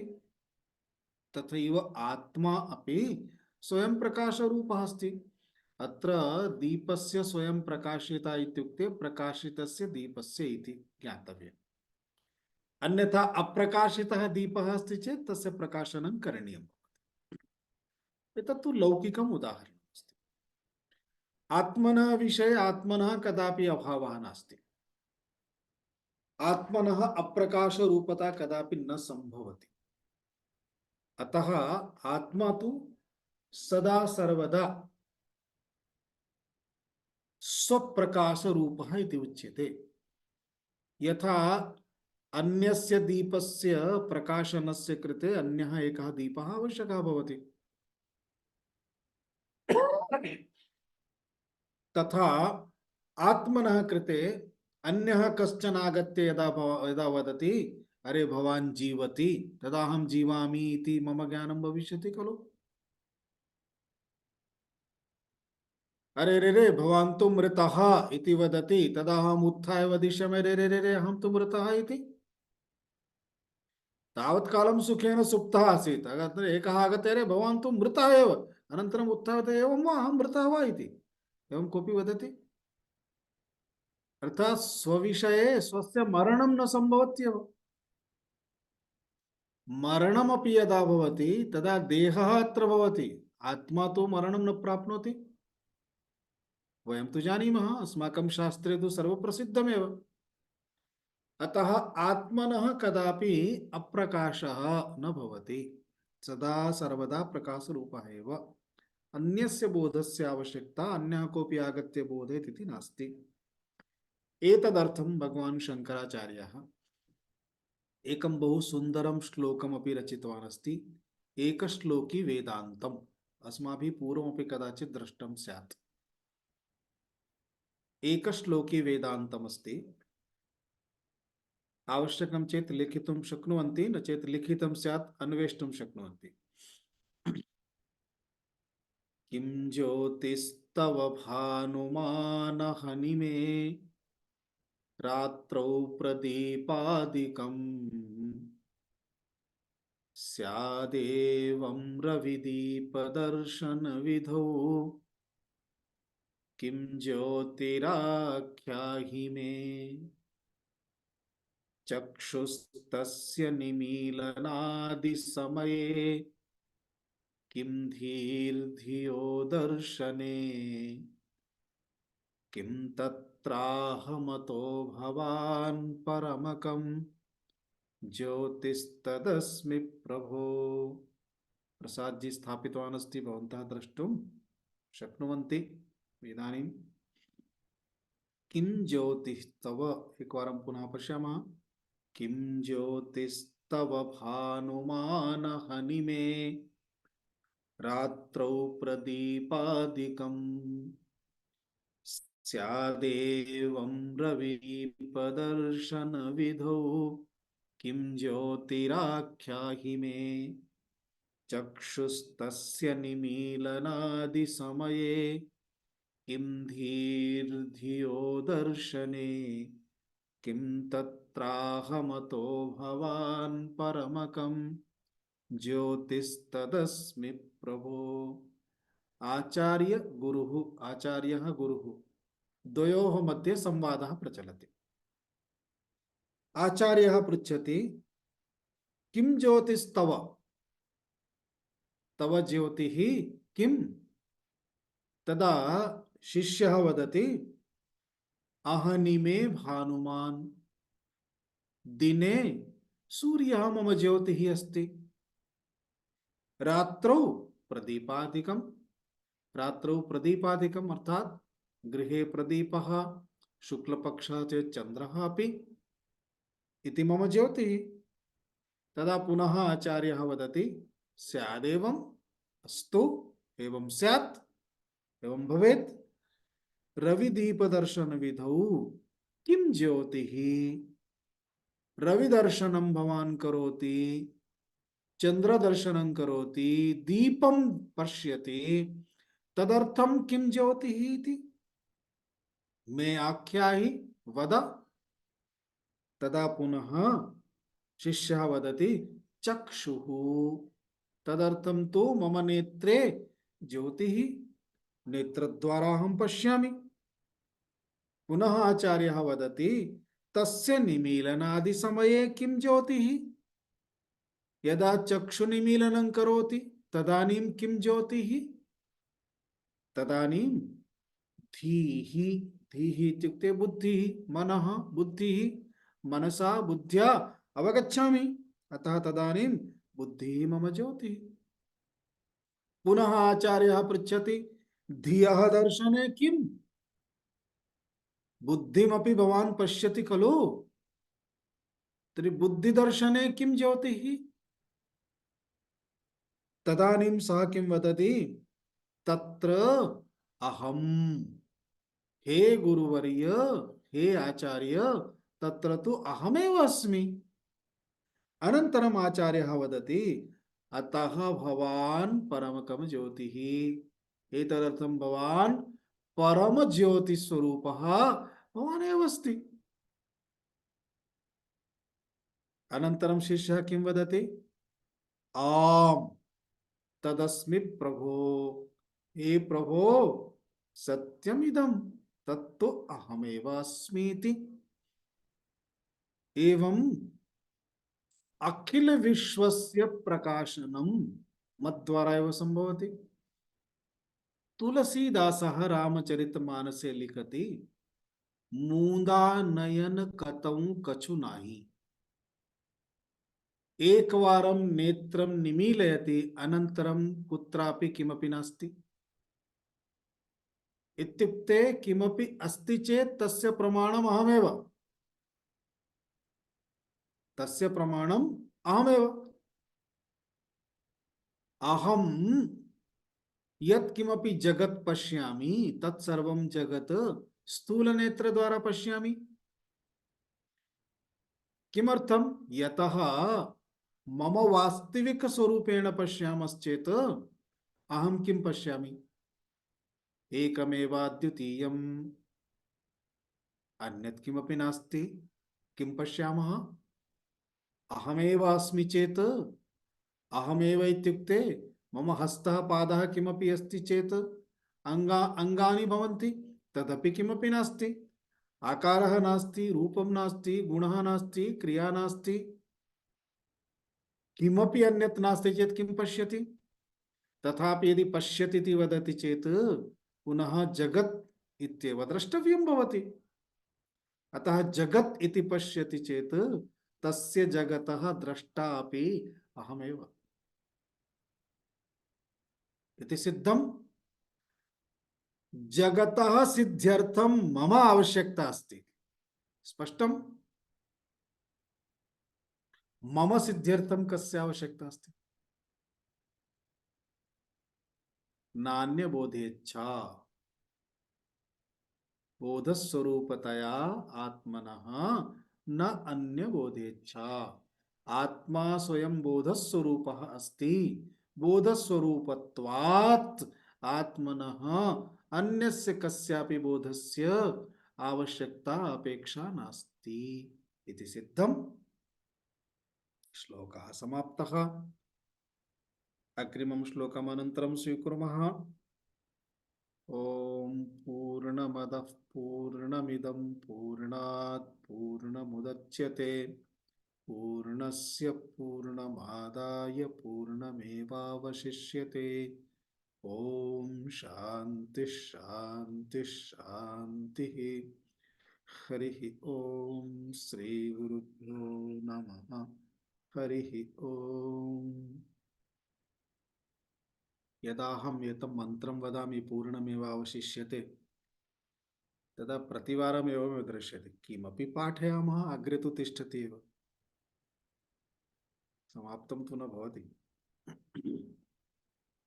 तथैव आत्मा अपि स्वयं प्रकाश रूपः अस्ति। अत्र दीपस्य स्वयं प्रकाशिता इत्युक्ते प्रकाशितस्य दीपस्य इति ज्ञातव्यम्। अन्यथा अप्रकाशितः दीपः अस्ति चेत् तस्य प्रकाशनं करणीयम्। एतत्तु लौकिकम् उदाहरणम् अस्ति। आत्मनः विषये आत्मनः कदापि अभावः नास्ति। आत्मनः अप्रकाश रूपता कदापि न संभवति। अतः आत्मा तु सदा सर्वदा स्वप्रकाश रूपः इति उच्यते। यथा अन्यस्य दीपस्य प्रकाशनस्य कृते अन्यः एकः दीपः आवश्यकः भवति, तथा आत्मनः कृते अन्यः कश्चन आगत्य यदा वदति अरे भवान् जीवति तदा अहं जीवामि इति मम ज्ञानं भविष्यति खलु। अरे रे रे भवान् तु मृतः इति वदति तदा अहम् उत्थाय वदिष्यामि रे रे रे रे अहं तु मृतः इति। तावत् कालं सुखेन सुप्तः आसीत्, अगर एकः आगत्य अरे भवान् तु मृतः एव, अनन्तरम् उत्थाय वदति एवं वा अहं मृतः वा इति, एवं कोऽपि वदति। अर्थात् स्वविषये स्वस्य मरणं न सम्भवत्येव। मरणमपि यदा भवति तदा देहः अत्र भवति, आत्मा तु मरणं न प्राप्नोति। वयं तु जानीमः, अस्माकं शास्त्रे तु सर्वप्रसिद्धमेव। अतः आत्मनः कदापि अप्रकाशः न भवति, सदा सर्वदा प्रकाशरूपः एव। अन्यस्य बोधस्य आवश्यकता अन्यः कोऽपि आगत्य बोधयेत् इति नास्ति। एतदर्थं भगवान् शङ्कराचार्यः एकं बहु सुन्दरं श्लोकमपि रचितवान् अस्ति, एकश्लोकी वेदान्तम्। अस्माभिः पूर्वमपि कदाचित् दृष्टं स्यात्। एकश्लोकी वेदान्तम् अस्ति। आवश्यकं चेत् लिखितुं शक्नुवन्ति, न चेत् लिखितं स्यात् अन्वेष्टुं शक्नुवन्ति। किं ज्योतिस्तव भानुमानहनिमे रात्रौ प्रदीपादिकम् स्यादेवं रविदीपदर्शनविधौ किं ज्योतिराख्याहि मे चक्षुस्तस्य निमीलनादिसमये किं धीर्धियो दर्शने किं तत्राहमतो भवान् परमकं ज्योतिस्तदस्मि प्रभो। प्रसाद जी स्थापितवान् अस्ति, भवन्तः द्रष्टुं शक्नुवन्ति। इदानीं किं ज्योतिस्तव, एकवारं पुनः पश्यामः। किं ज्योतिस्तव भानुमानहनिमे रात्रौ प्रदीपादिकम् स्यादेवं रविदीपदर्शनविधौ किं ज्योतिराख्याहि मे चक्षुस्तस्य निमीलनादिसमये किं धीर्धियो दर्शने किं तत्राहमतो भवान् परमकं ज्योतिस्तदस्मि प्रभो। आचार्य गुरुः, आचार्यः गुरुः, द्वयोः मध्ये संवादः प्रचलति। आचार्यः पृच्छति किं ज्योतिस्तव, तव ज्योतिः किं? तदा शिष्यः वदति अहनिमे भानुमान्, दिने सूर्यः मम ज्योतिः अस्ति, रात्रौ प्रदीपादिकं, रात्रौ प्रदीपादिकम् अर्थात् गृहे प्रदीपः, शुक्लपक्षः चेत् चन्द्रः अपि इति मम ज्योतिः। तदा पुनः आचार्यः वदति स्यादेवम्, अस्तु एवं स्यात्, एवं भवेत्। रविदीपदर्शनविधौ किं ज्योतिः, रविदर्शनं भवान् करोति, चंद्रदर्शनं करोति, दीपं पश्यति, तदर्थं किं ज्योतिः इति मे आख्याहि वद। तदा पुनः शिष्यः वदति चक्षुः, तदर्थं तु मम नेत्रे ज्योतिः, नेत्रद्वारा अहं पश्यामि। पुनः आचार्यः वदति तस्य निमीलनादि समये किं ज्योतिः, यदा चक्षुनिमीलनं करोति तदानीं किं ज्योतिः, तदानीं धीः, धीः इत्युक्ते बुद्धिः, मनः, बुद्धिः, मनसा बुद्ध्या अवगच्छामि, अतः तदानीं बुद्धिः मम ज्योतिः। पुनः आचार्यः पृच्छति धियः दर्शने किं, बुद्धिमपि भवान् पश्यति खलु, तर्हि बुद्धिदर्शने किं ज्योतिः? तदानीं सः किं वदति, तत्र अहम्, हे गुरुवर्य, हे आचार्य, तत्र तु अहमेव अस्मि। अनन्तरम् आचार्यः वदति, अतः भवान् परमकम ज्योतिः, एतदर्थं भवान् परम ज्योतिस्वरूपः भवानेव अस्ति। अनन्तरं शिष्यः किं वदति, आम् तदस्मि प्रभो, हे प्रभो सत्यमिदं तत्तु अहमेव अस्मि इति। एवं अखिल विश्वस्य प्रकाशनं मद्द्वारा एव सम्भवति। तुलसीदासः रामचरितमानसे लिखति, मूंदा नयन कतौ कछु नाही, एकवारं नेत्रं निमीलयति अनन्तरं कुत्रापि किमपि नास्ति। इत्युक्ते किमपि अस्ति चेत् तस्य प्रमाणम् अहमेव, तस्य प्रमाणम् अहमेव। अहं यत् किमपि जगत् पश्यामि तत्सर्वं जगत् स्थूलनेत्रद्वारा पश्यामि। किमर्थं? यतः मम वास्तविक स्वरूपेण पश्यामश्चेत् अहं किं पश्यामि? एकमेवाद्वितीयम्, अन्यत् किमपि नास्ति। किं पश्यामः? अहमेव अस्मि चेत्, अहमेव इत्युक्ते मम हस्तः पादः किमपि अस्ति चेत् अंगानि भवन्ति, तदपि किमपि नास्ति। आकारः नास्ति, रूपं नास्ति, गुणः नास्ति, क्रिया नास्ति, किमपि अन्यत् नास्ति चेत् किं पश्यति? तथापि यदि पश्यति इति वदति चेत् पुनः जगत् इत्येव द्रष्टव्यं भवति। अतः जगत् इति पश्यति चेत् तस्य जगतः द्रष्टा अपि अहमेव इति सिद्धम्। जगतः सिद्ध्यर्थं मम आवश्यकता अस्ति। स्पष्टम्? मम सिद्ध्यर्थं कस्य आवश्यकता अस्ति? नान्यबोधेच्छा, बोधस्वरूपतया आत्मनः न अन्यबोधेच्छा। आत्मा स्वयं बोधस्वरूपः अस्ति। बोधस्वरूपत्वात् आत्मनः अन्यस्य कस्यापि बोधस्य आवश्यकता अपेक्षा नास्ति इति सिद्धम्। श्लोकः समाप्तः। अग्रिमं श्लोकम् अनन्तरं स्वीकुर्मः। ॐ पूर्णमदः पूर्णमिदं पूर्णात् पूर्णमुदच्यते पूर्णस्य पूर्णमादाय पूर्णमेवावशिष्यते। ॐ शान्ति शान्ति शान्तिः। हरिः ॐ श्री गुरुभ्यो नमः। हरिः ॐ। यदाहं एतं मन्त्रं वदामि पूर्णमेवावशिष्यते, तदा प्रतिवारम् एवमेव दृश्यते, किमपि पाठयामः अग्रे तु तिष्ठति एव, समाप्तं तु न भवति।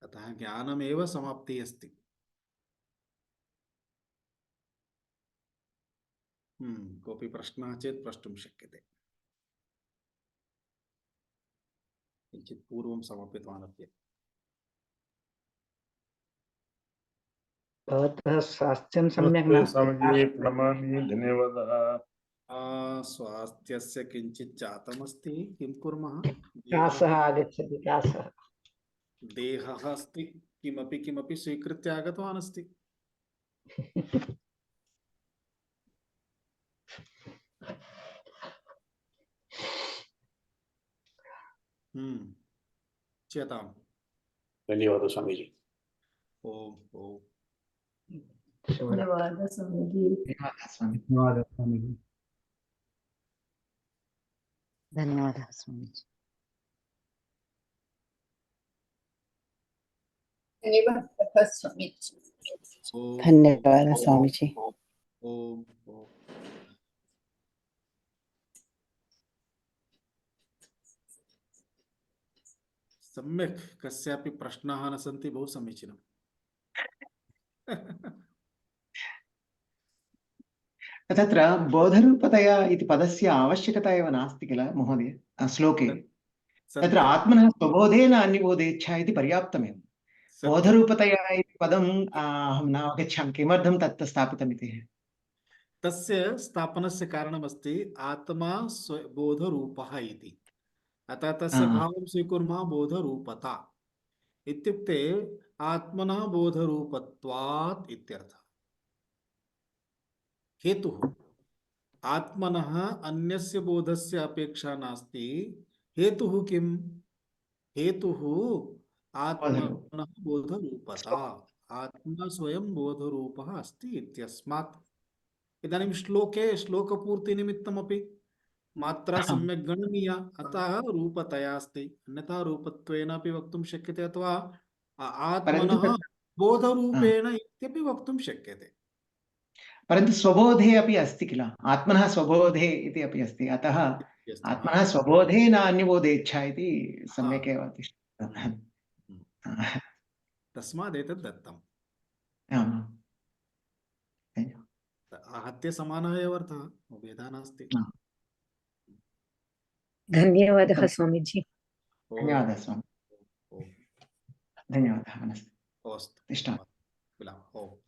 अतः ज्ञानमेव समाप्तिः अस्ति। कोऽपि प्रश्नः चेत् प्रष्टुं शक्यते। किञ्चित् पूर्वं समापितवान् अपि। भवतः स्वास्थ्यं सम्यक् नमस्ते नास्ति। स्वामीजी, प्रणमामि, धन्यवादः। स्वास्थ्यस्य किञ्चित् जातमस्ति, किं कुर्मः? कासः आगच्छति, कासः। देहः अस्ति, किमपि किमपि स्वीकृत्य आगतवान् अस्ति। चेताम्। धन्यवाद स्वामीजी। ओम ओम। धन्यवादः स्वामीजी। धन्यवादः स्वामीजी। धन्यवादः स्वामीजी। धन्यवादः स्वामीजी। ओम ओम। सम्यक्। कस्यापि प्रश्नाः न सन्ति, बहु समीचीनम्। तत्र बोधरूपतया इति पदस्य आवश्यकता एव नास्ति किल महोदय श्लोके तत्र सत्यम् आत्मनः स्वबोधेन अन्यबोधेच्छा इति पर्याप्तमेव सत्यम् बोधरूपतया इति पदम् अहं न अवगच्छामि किमर्थं तत् स्थापितमिति तस्य स्थापनस्य कारणमस्ति आत्मा बोधरूपः इति। अतः तस्य भावं स्वीकुर्मः बोधरूपता इत्युक्ते आत्मनः बोधरूपत्वात् इत्यर्थः। हेतुः आत्मनः अन्यस्य बोधस्य अपेक्षा नास्ति। हेतुः किम्? हेतुः आत्मनः बोधरूपता। आत्मा स्वयं बोधरूपः अस्ति इत्यस्मात्। इदानीं श्लोके श्लोकपूर्तिनिमित्तमपि मात्रा सम्यक् गणनीया, अतः रूपतया अस्ति, अन्यथा रूपत्वेन अपि वक्तुं शक्यते अथवा आत्मनः बोधरूपेण इत्यपि वक्तुं शक्यते। परन्तु स्वबोधे अपि अस्ति किल आत्मनः स्वबोधे इति अपि अस्ति अतः आत्मनः स्वबोधे न अन्यबोधेच्छा इति सम्यक् एव तिष्ठति। तस्मात् एतत् दत्तम्। आम् आहत्य समानः एव अर्थः, भेदः नास्ति। धन्यवादः स्वामीजी। धन्यवादः स्वामी, धन्यवादः। नमस्ते। अस्तु, तिष्ठामि। मिलामः।